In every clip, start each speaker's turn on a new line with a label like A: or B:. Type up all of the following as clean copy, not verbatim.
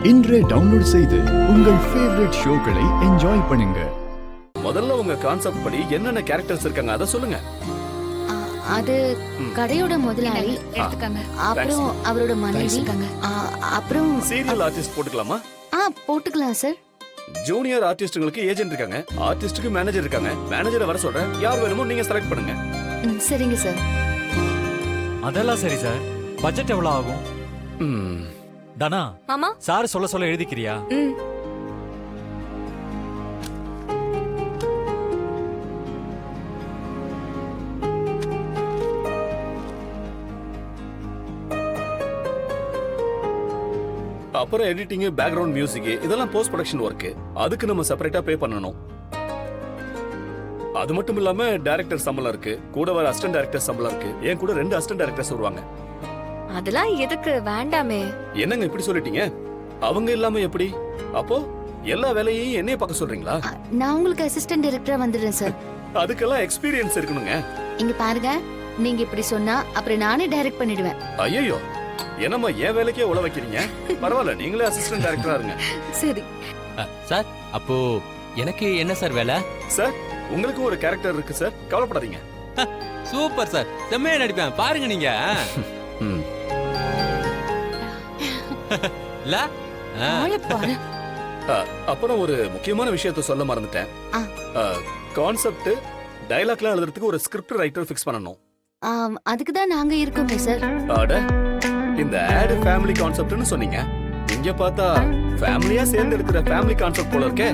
A: இன்றே டவுன்லோட் செய்து உங்கள் ஃபேவரட் ஷோக்களை என்ஜாய் பண்ணுங்க.
B: முதல்ல உங்க கான்செப்ட் படி என்னென்ன கேரக்டர்ஸ் இருக்காங்க அத சொல்லுங்க.
C: அது கடையோட முதலாளி
D: எடுத்துக்கங்க.
C: அப்புறம் அவரோட மனைவி அப்புறம்
B: சீரியல் ஆர்டிஸ்ட் போட்டுக்கலாமா?
C: போட்டுக்கலாம் சார்.
B: ஜூனியர் ஆர்டிஸ்ட்களுக்கு ஏஜென்ட் இருக்காங்க, ஆர்டிஸ்டுக்கு மேனேஜர் இருக்காங்க. மேனேஜரை வர சொல்றேன், யார் வேணுமோ நீங்க செலக்ட் பண்ணுங்க.
C: சரிங்க சார்.
E: அதெல்லாம் சரி சார். பட்ஜெட் எவ்வளவு ஆகும்? தனா
D: மாமா
E: சார் சொல்ல சொல்ல எழுதிக்கிறியா?
B: அப்புறம் எடிட்டிங், பேக்ரவுண்ட் மியூசிக், இதெல்லாம் போஸ்ட் ப்ரொடக்ஷன் ஒர்க். அதுக்கு நம்ம செப்பரேட்டா பே பண்ணணும். அது மட்டும் இல்லாம டைரக்டர் சம்பளம் இருக்கு, கூட வர அசிஸ்டன்ட் டைரக்டர் சம்பளம் இருக்கு. என் கூட 2 அசிஸ்டன்ட் டைரக்டர்ஸ் வருவாங்க.
D: அதெல்லாம் எதுக்கு, வேண்டாமே.
B: என்னங்க இப்படி சொல்லிட்டீங்க? அவங்க இல்லாம எப்படி? அப்போ எல்லா வேலையையும் என்னைய பார்க்க சொல்றீங்களா?
C: நான் உங்களுக்கு அசிஸ்டன்ட் டைரக்டரா வந்துடுறேன் சார்.
B: அதுக்கெல்லாம் எக்ஸ்பீரியன்ஸ் இருக்கணுங்க.
C: இங்க பாருங்க, நீங்க இப்படி சொன்னா அப்புறம் நானே டைரக்ட் பண்ணிடுவேன்.
B: ஐயோ, என்னம்மா என் வேலைக்கே உள்ள வைக்கிறீங்க? பரவாயில்ல, நீங்களே அசிஸ்டன்ட் டைரக்டரா இருங்க.
C: சரி
F: சார். அப்போ எனக்கு என்ன சார் வேலை?
B: சார், உங்களுக்கு ஒரு கேரக்டர் இருக்கு சார், கவலைப்படாதீங்க.
F: சூப்பர் சார், செம்மையா நடிப்பேன் பாருங்க நீங்க. இல்ல
C: ஆளை பாரு.
B: அப்புறம் ஒரு முக்கியமான விஷயத்த சொல்ல மறந்துட்டேன். கான்செப்ட், டயலாக்லாம் எழுதுறதுக்கு ஒரு ஸ்கிரிப்ட் ரைட்டர் ஃபிக்ஸ் பண்ணனும்.
C: அதுக்கு தான் நாங்க இருக்கோமே சார்.
B: அட, இந்த ஆட் ஃபேமிலி கான்செப்ட்னு சொன்னீங்க. இங்க பார்த்தா ஃபேமிலியா சேர்ந்து எடுக்கிற ஃபேமிலி கான்செப்ட் போல இருக்கே.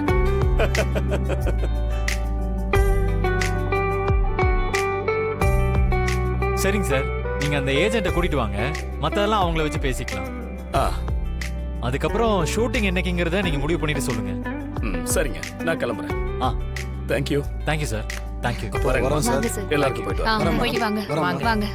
E: சரிங்க சார், நீங்க அந்த ஏஜென்ட்டை கூட்டிட்டு வாங்க, மத்ததெல்லாம் அவங்கள வச்சு பேசிக்கலாம். அதுக்கப்புறம் ஷூட்டிங் என்னைக்குங்கிறத நீங்க முடிவு பண்ணிட்டு சொல்லுங்க.
B: சரிங்க, நான் கிளம்புறேன். தேங்க்யூ.
E: Thank you sir. தேங்க்யூ.
B: வரேன்
C: வாங்க சார்.
B: எல்லாருக்கும் போயிட்டு
D: போயிட்டு வாங்க. வாங்க வாங்க